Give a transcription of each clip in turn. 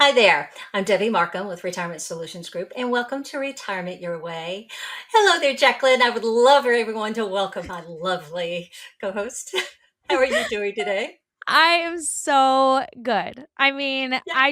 Hi there. I'm Debbi Marcum with Retirement Solutions Group, and welcome to Retirement Your Way. Hello there, Jacqueline. I would love for everyone to welcome my lovely co host. How are you doing today? I am so good. I mean, Yeah.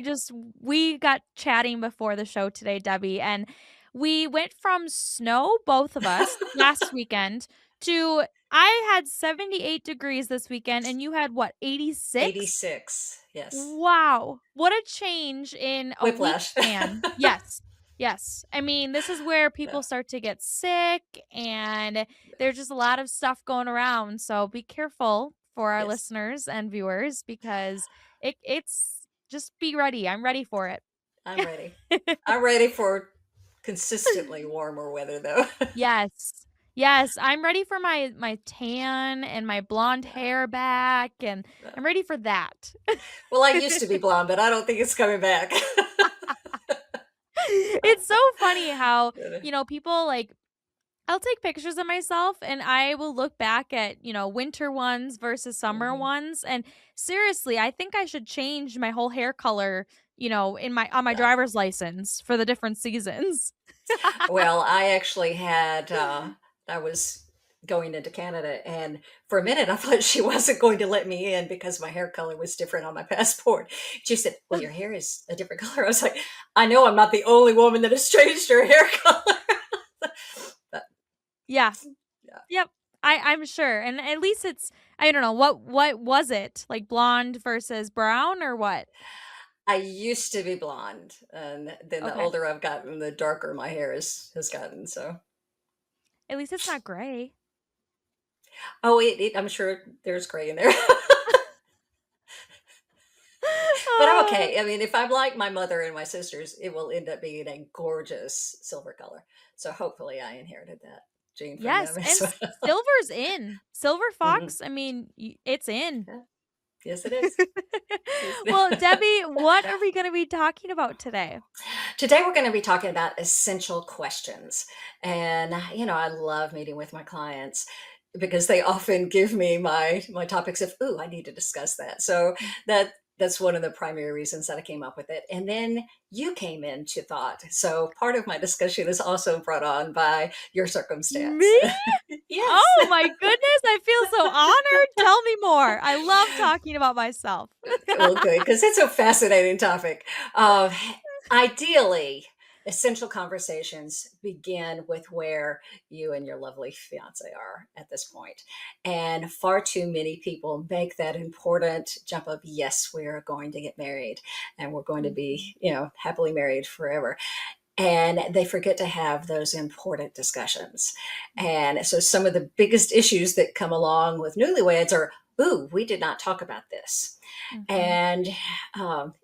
we got chatting before the show today, Debbie, and we went from snow, both of us, last weekend to I had 78 degrees this weekend and you had what, 86? 86. Yes. Wow. What a change in a week Whiplash. span. Yes. Yes. I mean, this is where Yeah. people start to get sick and there's just a lot of stuff going around. So be careful for our Yes. listeners and viewers because it's just be ready. I'm ready for it. I'm ready. I'm ready for consistently warmer weather, though. Yes. Yes, I'm ready for my tan and my blonde Yeah. hair back and Yeah. I'm ready for that. Well, I used to be blonde, but I don't think it's coming back. It's so funny how, people like I'll take pictures of myself and I will look back at, winter ones versus summer Mhm. ones. And seriously, I think I should change my whole hair color, in my on my Yeah. driver's license for the different seasons. Well, I actually had, I was going into Canada, and for a minute, I thought she wasn't going to let me in because my hair color was different on my passport. She said, "Well, your hair is a different color." I was like, "I know I'm not the only woman that has changed her hair color." But Yeah. yeah, Yep. I'm sure. And at least it's I don't know, what was it? Like blonde versus brown or what? I used to be blonde, and then the Okay. older I've gotten, the darker my hair has gotten. So, At least it's not gray. oh, I'm sure there's gray in there. But I'm Oh, okay. I mean, if I'm like my mother and my sisters, it will end up being a gorgeous silver color. So hopefully I inherited that gene from them yes, and as well. silver's in. Silver Mhm. fox, I mean, it's in. Yeah. Yes, it is. Yes. Well, Debbie, what are we gonna be talking about today? Today we're going to be talking about essential questions. And I love meeting with my clients because they often give me my topics of, "Ooh, I need to discuss that." So that's one of the primary reasons that I came up with it. And then you came into thought. So part of my discussion is also brought on by your circumstance. Me? Yes. Oh my goodness, I feel so honored. Tell me more. I love talking about myself. Well, good, because it's a fascinating topic. Uh, Ideally, essential conversations begin with where you and your lovely fiance are at this point. And far too many people make that important jump of, yes, we are going to get married and we're going to Mhm. be, happily married forever. And they forget to have those important discussions. And so some of the biggest issues that come along with newlyweds are, ooh, we did not talk about this. Mhm. And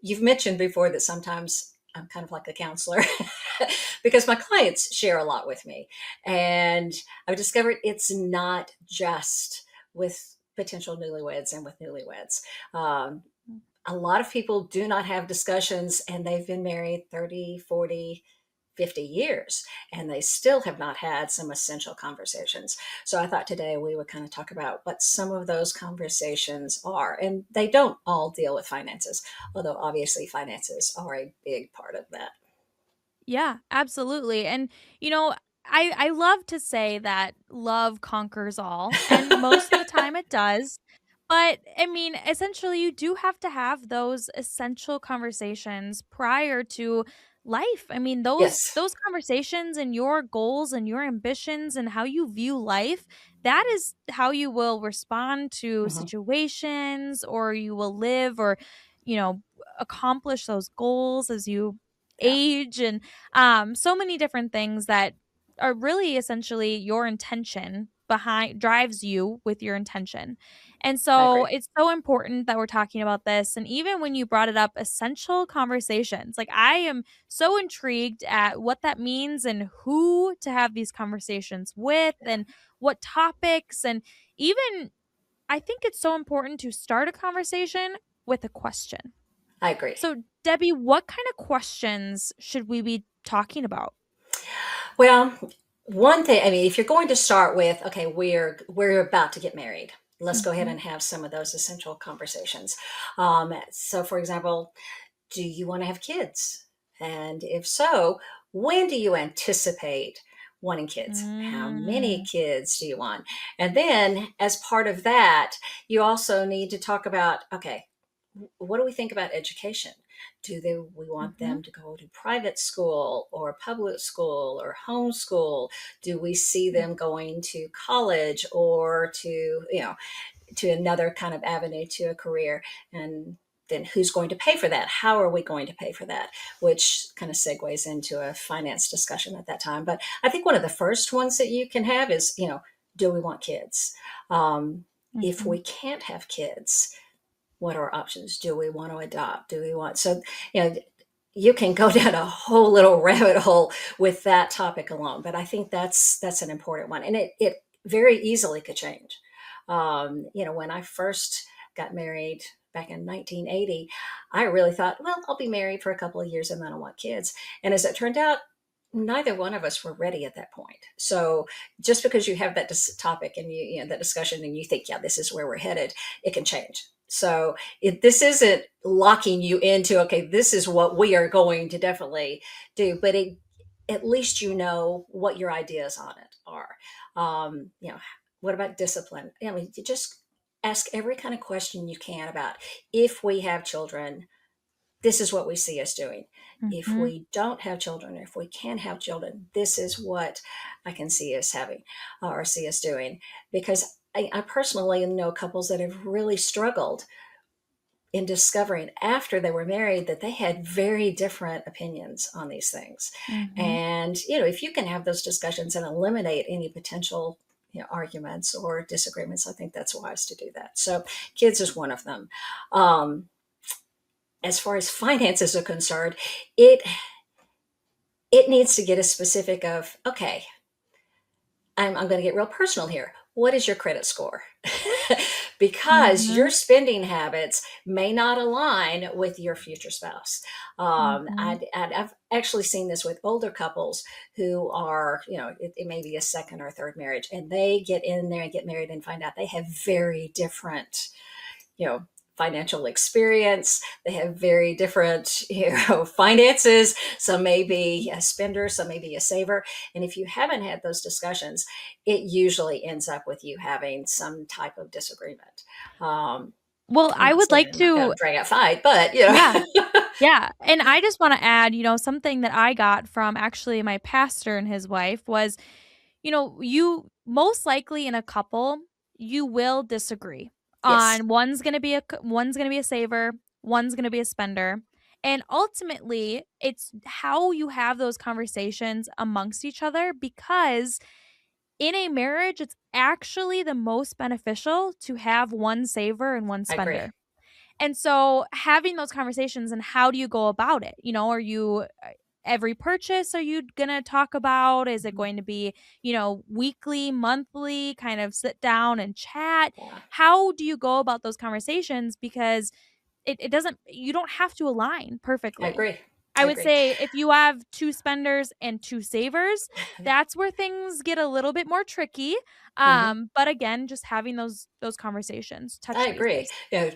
you've mentioned before that sometimes I'm kind of like a counselor because my clients share a lot with me. And I've discovered it's not just with potential newlyweds and with newlyweds. Um, a lot of people do not have discussions and they've been married 30, 40, 50 years and they still have not had some essential conversations. So I thought today we would kind of talk about what some of those conversations are. And they don't all deal with finances, although obviously finances are a big part of that. Yeah, absolutely. And I love to say that love conquers all, and most of the time it does. But I mean, essentially you do have to have those essential conversations prior to life. I mean, those Yes. those conversations and your goals and your ambitions and how you view life, that is how you will respond to Hmm. situations or you will live or you know accomplish those goals as you Yeah, age and so many different things that are really essentially your intention behind drives you with your intention. And I so agree. it's so important that we're talking about this. And even when you brought it up, essential conversations, like I am so intrigued at what that means and who to have these conversations with and what topics. And even I think it's so important to start a conversation with a question. I agree. So, Debbie, what kind of questions should we be talking about? Well, one thing, I mean, if you're going to start with, okay, we're about to get married. Let's go ahead Mhm. and have some of those essential conversations. So, for example, do you want to have kids? And if so, when do you anticipate wanting kids? How many Mm. kids do you want? And then, as part of that, you also need to talk about, okay, what do we think about education? We want Mhm. them to go to private school or public school or homeschool? Do we see them going to college or to another kind of avenue to a career? And then who's going to pay for that? How are we going to pay for that? Which kind of segues into a finance discussion at that time. But I think one of the first ones that you can have is, do we want kids? If Mhm. we can't have kids, what are our options? Do we want to adopt? Do we want, so, you can go down a whole little rabbit hole with that topic alone. But I think that's an important one. And it very easily could change. When I first got married back in 1980, I really thought, well, I'll be married for a couple of years and then I want kids. And as it turned out, neither one of us were ready at that point. So just because you have that topic and that discussion and you think, yeah, this is where we're headed, it can change. So this isn't locking you into, okay, this is what we are going to definitely do, but at least you know what your ideas on it are. What about discipline? I mean, you just ask every kind of question you can about, if we have children, this is what we see us doing. If Mhm. we don't have children, if we can have children, this is what I can see us having or see us doing. Because I personally know couples that have really struggled in discovering after they were married that they had very different opinions on these things. Mhm. And, if you can have those discussions and eliminate any potential arguments or disagreements, I think that's wise to do that. So kids is one of them. Um, as far as finances are concerned, it it needs to get a specific of, okay, I'm going to get real personal here. What is your credit score? Because your Mhm. spending habits may not align with your future spouse. Mhm. I've actually seen this with older couples who are, it may be a second or third marriage, and they get in there and get married and find out they have very different financial experience. They have very different finances. Some may be a spender, some may be a saver. And if you haven't had those discussions, it usually ends up with you having some type of disagreement. um, Well, I'm I not would saying like you're not going to to drag out fight, but yeah. Yeah, and I just wanna add, something that I got from actually my pastor and his wife was, you most likely in a couple, you will disagree yes, on one's gonna be a saver, one's gonna be a spender, and ultimately, it's how you have those conversations amongst each other because in a marriage, it's actually the most beneficial to have one saver and one I agree. spender. And so having those conversations and how do you go about it? Are you every purchase are you going to talk about? Is it Mhm. going to be, weekly, monthly, kind of sit down and chat? Yeah, How do you go about those conversations? Because it doesn't, you don't have to align I perfectly. agree. I I would agree. say if you have two spenders and two savers, that's where things get a little bit more tricky. Mhm. But again, just having those conversations, I touch agree. bases.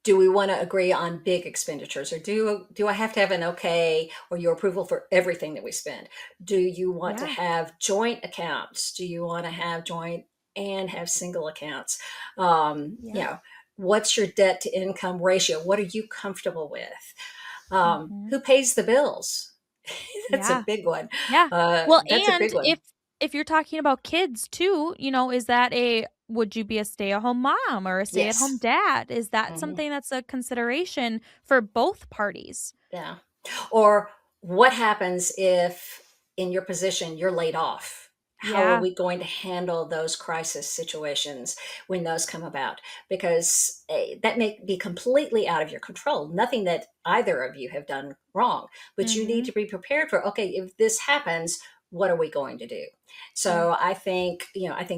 Do we want to agree on big expenditures, or do I have to have an okay or your approval for everything that we spend? Do you want to Yeah. have joint accounts? Do you want to have joint and have single accounts? Yeah. What's your debt to income ratio? What are you comfortable with? Mhm. Who pays the bills? That's a Yeah. big one. Yeah. Well, That's a and big one. if you're talking about kids too, is that a would you be a stay-at-home mom or a stay-at-home Yes. dad? Is that Mhm. something that's a consideration for both parties? Yeah. Or what happens if in your position you're laid off? How are Yeah. we going to handle those crisis situations when those come about? Because that may be completely out of your control. Nothing that either of you have done wrong, but you need Mhm. to be prepared for, okay, if this happens, what are we going to do? Yeah. So I think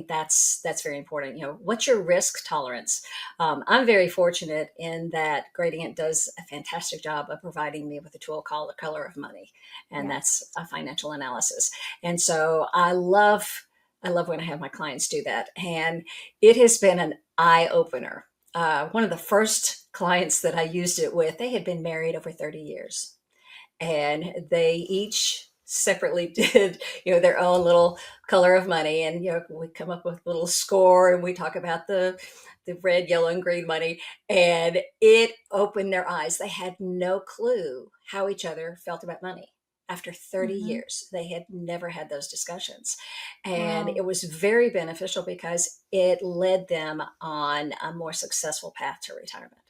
that's very important. What's your risk tolerance? I'm very fortunate in that Gradient does a fantastic job of providing me with a tool called The Color of Money, and Yeah. that's a financial analysis. And so I love when I have my clients do that, and it has been an eye opener. One of the first clients that I used it with, they had been married over 30 years, and they each separately did, their own little color of money. And, we come up with a little score, and we talk about the red, yellow, and green money. And it opened their eyes. They had no clue how each other felt about money. After 30 Mhm. years, they had never had those discussions. And Wow. it was very beneficial because it led them on a more successful path to retirement,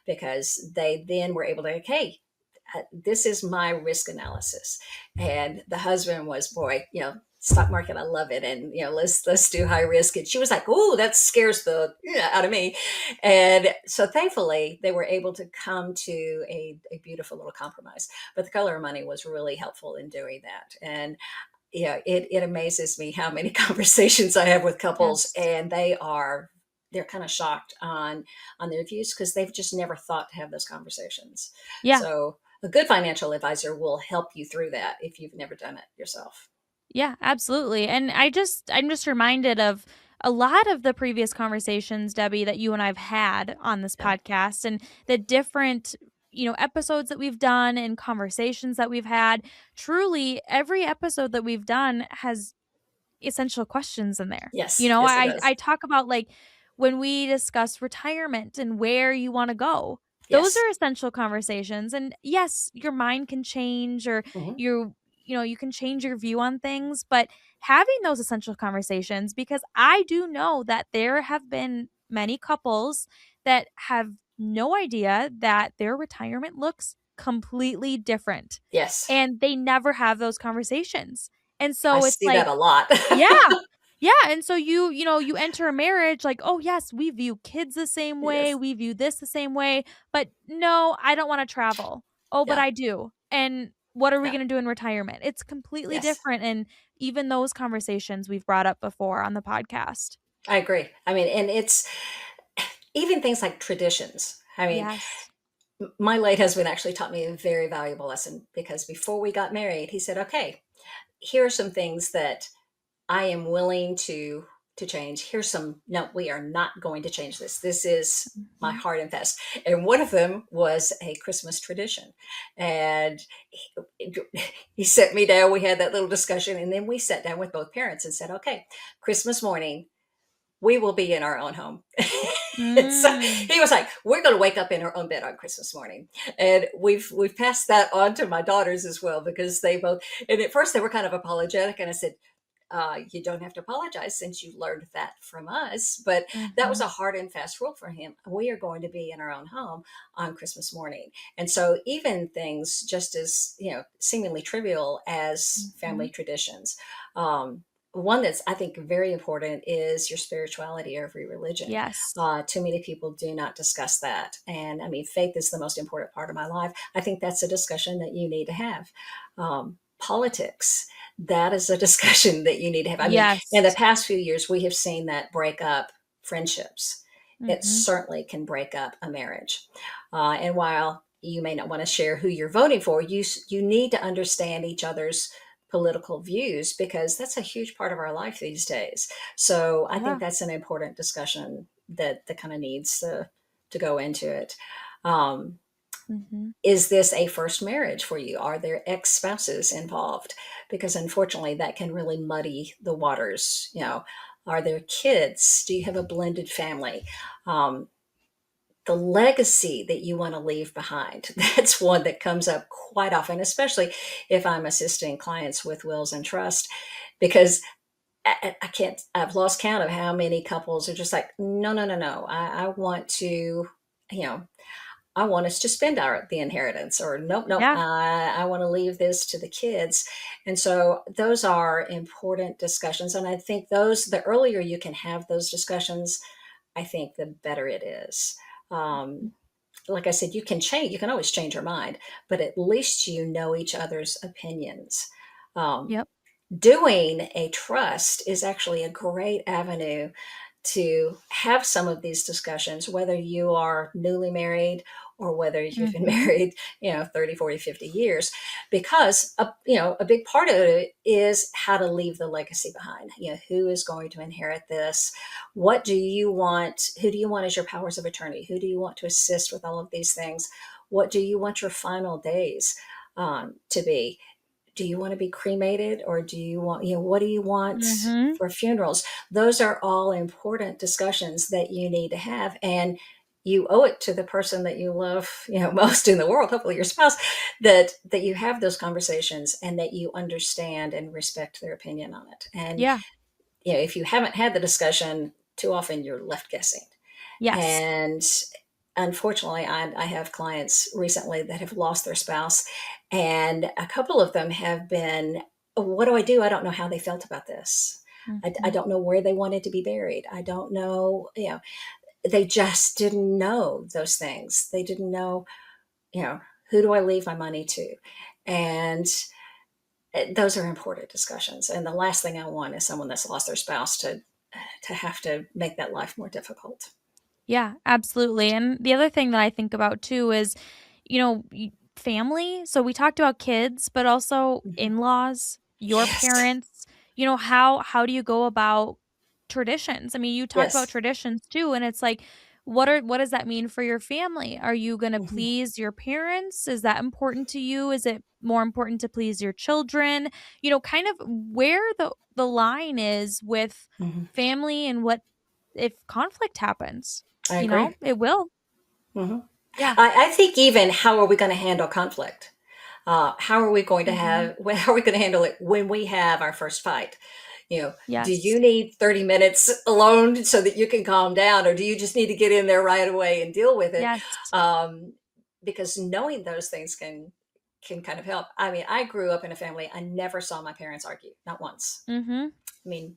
because they then were able to, okay, this is my risk analysis. And the husband was, boy, stock market, I love it, and let's do high risk. And she was like, oh, that scares the out of me. And so thankfully they were able to come to a beautiful little compromise. But the color of money was really helpful in doing that. And it amazes me how many conversations I have with couples, Yes. and they're kind of shocked on their views, because they've just never thought to have those conversations. Yeah. So a good financial advisor will help you through that if you've never done it yourself. Yeah, absolutely. And I'm just reminded of a lot of the previous conversations, Debbie, that you and I've had on this Yeah. podcast and the different, episodes that we've done and conversations that we've had. Truly, every episode that we've done has essential questions in there. Yes. Yes, it does. I talk about, like, when we discuss retirement and where you wanna go, those Yes. are essential conversations, and yes, your mind can change, or Hmm. you you can change your view on things, but having those essential conversations, because I do know that there have been many couples that have no idea that their retirement looks completely different, Yes. and they never have those conversations, and I so it's see that like, a lot. yeah. Yeah, and so you enter a marriage like, "Oh, yes, we view kids the same way, Yes. we view this the same way, but no, I don't wanna travel. Oh, but Yeah. I do. And what are we Yeah. gonna do in retirement?" It's completely Yes. different, and even those conversations we've brought up before on the podcast. I agree. I mean, and it's even things like traditions. I mean, Yes. my late husband actually taught me a very valuable lesson, because before we got married, he said, okay, here are some things that I am willing to change. Here's some, no, we are not going to change this. This is my Mhm. hard and fast. And one of them was a Christmas tradition. And he, he set me down. We had that little discussion. And then we sat down with both parents and said, okay, Christmas morning, we will be in our own home. So Mm. he was like, we're going to wake up in our own bed on Christmas morning. And we've passed that on to my daughters as well, because they both, and at first they were kind of apologetic. And I said, you don't have to apologize, since you learned that from us. But that was Mhm. a hard and fast rule for him. We are going to be in our own home on Christmas morning. And so even things just as, seemingly trivial as family Mhm. traditions. One that's, I think, very important is your spirituality or every religion. Yes. Too many people do not discuss that. And I mean, faith is the most important part of my life. I think that's a discussion that you need to have. Politics, that is a discussion that you need to have. I mean, in the Yes. past few years, we have seen that break up friendships. It Mhm. certainly can break up a marriage. And while you may not want to share who you're voting for, you need to understand each other's political views, because that's a huge part of our life these days. So I think Yeah. that's an important discussion that kind of needs to go into it. Um, Mhm. is this a first marriage for you? Are there ex spouses involved? Because unfortunately, that can really muddy the waters. Are there kids? Do you have a blended family? Um, the legacy that you want to leave behind. That's one that comes up quite often, especially if I'm assisting clients with wills and trust, because I can't, I've lost count of how many couples are just like, no, no, no, no. I want to, you know, I want us to spend the inheritance, or nope, nope, Yeah. I want to leave this to the kids. And so those are important discussions. And I think the earlier you can have those discussions, I think the better it is. Um, like I said, you can always change your mind, but at least you know each other's opinions. Um, Yep. Doing a trust is actually a great avenue to have some of these discussions, whether you are newly married or whether you've been Mhm. married, 30, 40, 50 years, because a big part of it is how to leave the legacy behind. Who is going to inherit this? What do you want? Who do you want as your powers of attorney? Who do you want to assist with all of these things? What do you want your final days to be? Do you want to be cremated, or do you want, what do you want Mhm. for funerals? Those are all important discussions that you need to have. And you owe it to the person that you love, most in the world, hopefully your spouse, that you have those conversations and that you understand and respect their opinion on it. And Yeah. if you haven't had the discussion, too often you're left guessing. Yes. And unfortunately, I have clients recently that have lost their spouse, and a couple of them have been, "Oh, what do I do? I don't know how they felt about this. I Mhm. don't know where they wanted to be buried. I don't know." They just didn't know those things. They didn't know, you know, who do I leave my money to? And those are important discussions. And the last thing I want is someone that's lost their spouse to have to make that life more difficult. Yeah, absolutely. And the other thing that I think about too is, family. So we talked about kids, but also Mhm. in-laws, your Yes. parents. How do you go about traditions? I mean, you talked about Yes. traditions too, and it's like what does that mean for your family? Are you going to Mhm. please your parents? Is that important to you? Is it more important to please your children? Kind of where the line is with Mhm. family and what if conflict happens. I agree. It will. Hmm. Yeah. I think even how are we going to handle conflict? How are we going to Mhm. have? How are we going to handle it when we have our first fight? Do Yes. you need 30 minutes alone so that you can calm down, or do you just need to get in there right away and deal with it? Yes. Um, because knowing those things can kind of help. I mean, I grew up in a family. I never saw my parents argue, not once. Mhm. I mean,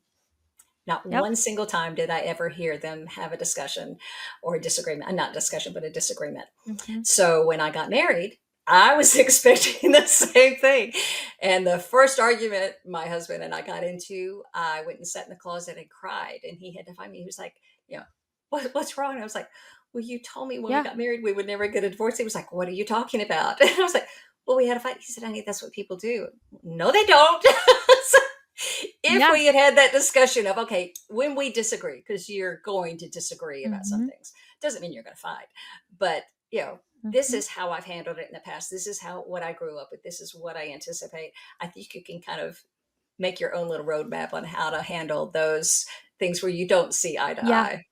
not Yep. one single time did I ever hear them have a discussion or a disagreement. Not discussion, but a disagreement. Mhm. So when I got married, I was expecting the same thing. And the first argument my husband and I got into, I went and sat in the closet and cried. And he had to find me. He was like, what's wrong? And I was like, well, you told me when we Yeah. got married we would never get a divorce. He was like, what are you talking about? And I was like, well, we had a fight. He said, honey, that's what people do. No, they don't. So if Yeah. we had had that discussion of, okay, when we disagree, because you're going to disagree about some Mhm. things, doesn't mean you're going to fight, but this Mhm. is how I've handled it in the past. This is how what I grew up with. This is what I anticipate. I think you can kind of make your own little roadmap on how to handle those things where you don't see eye to Yeah. eye.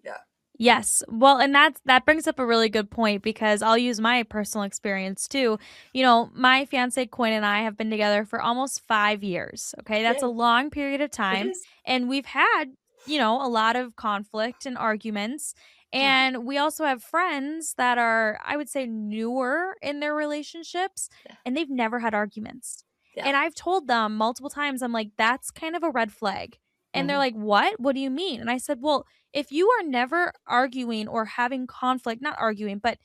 Yeah. Yes. Well, and that brings up a really good point because I'll use my personal experience too. My fiance Quinn and I have been together for almost 5 years. Okay? That's a Yay. long period of It time, is. and we've had, a lot of conflict and arguments. Yeah. And we also have friends that are, I would say, newer in their relationships, Yeah. and they've never had arguments. Yeah. And I've told them multiple times, I'm like, that's kind of a red flag. And they're Hmm. like, "What? What do you mean?" And I said, "Well, if you are never arguing or having conflict, not arguing, but,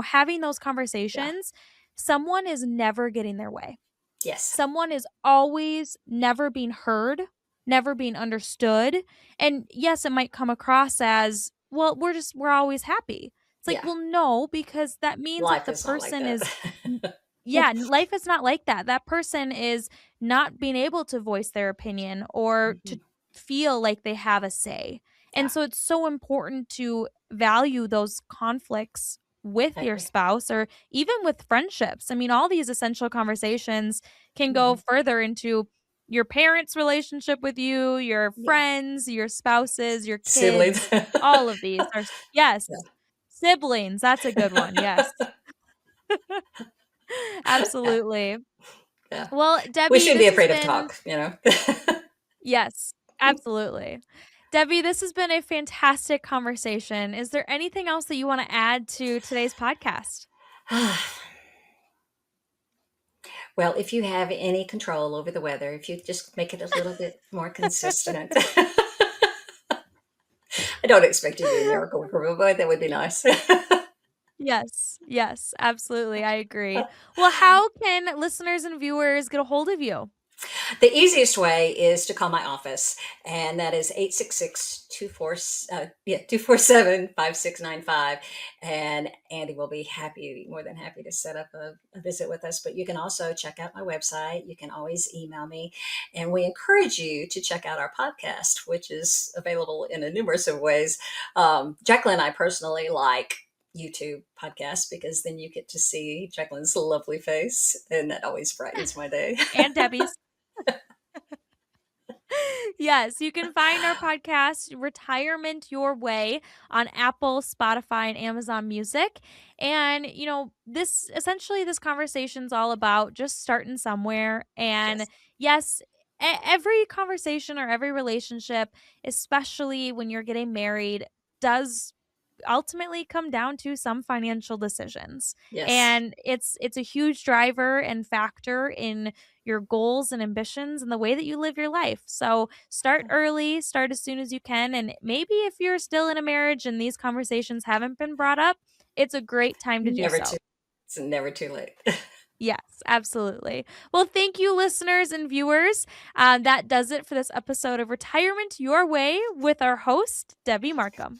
having those Yeah. conversations, someone is never getting their way. Yes. Someone is always never being heard, never being understood. And yes, it might come across as, well, we're always happy. It's like, Yeah. well, no, because that means that Life the is not like person that. is, yeah, life is not like that. That person is not being able to voice their opinion or to Mhm. feel like they have a say. And Yeah. so it's so important to value those conflicts with I your agree. spouse or even with friendships. I mean, all these essential conversations can go Hmm. further into your parents' relationship with you, your Yeah. friends, your spouses, your Siblings. kids. All of these are, yes, Yeah. siblings. That's a good one. Yes. Yeah. Absolutely. Yeah. Well, We Debbie, shouldn't be this has afraid of been, talk. yes, absolutely. Debbie, this has been a fantastic conversation. Is there anything else that you want to add to today's podcast? Well, if you have any control over the weather, if you just make it a little bit more consistent. I don't expect you to be a miracle worker, but that would be nice. Yes, yes, absolutely. I agree. Well, how can listeners and viewers get a hold of you? The easiest way is to call my office, and that is 866-247-5695. And Andy will be happy, more than happy to set up a visit with us. But you can also check out my website. You can always email me. And we encourage you to check out our podcast, which is available in a numerous of ways. Jacqueline and I personally like YouTube podcasts because then you get to see Jacqueline's lovely face, and that always brightens my day. And Debbie's. Yes, you can find our podcast, Retirement Your Way, on Apple, Spotify, and Amazon Music. And, this conversation's all about just starting somewhere. And Yes. yes, every conversation or every relationship, especially when you're getting married, does ultimately come down to some financial decisions. Yes. And it's a huge driver and factor in your goals and ambitions and the way that you live your life. So start early, start as soon as you can, and maybe if you're still in a marriage and these conversations haven't been brought up, it's a great time to do Never too so. it's never too late. Yes, absolutely. Well, thank you, listeners and viewers. That does it for this episode of Retirement Your Way with our host, Debbi Marcum.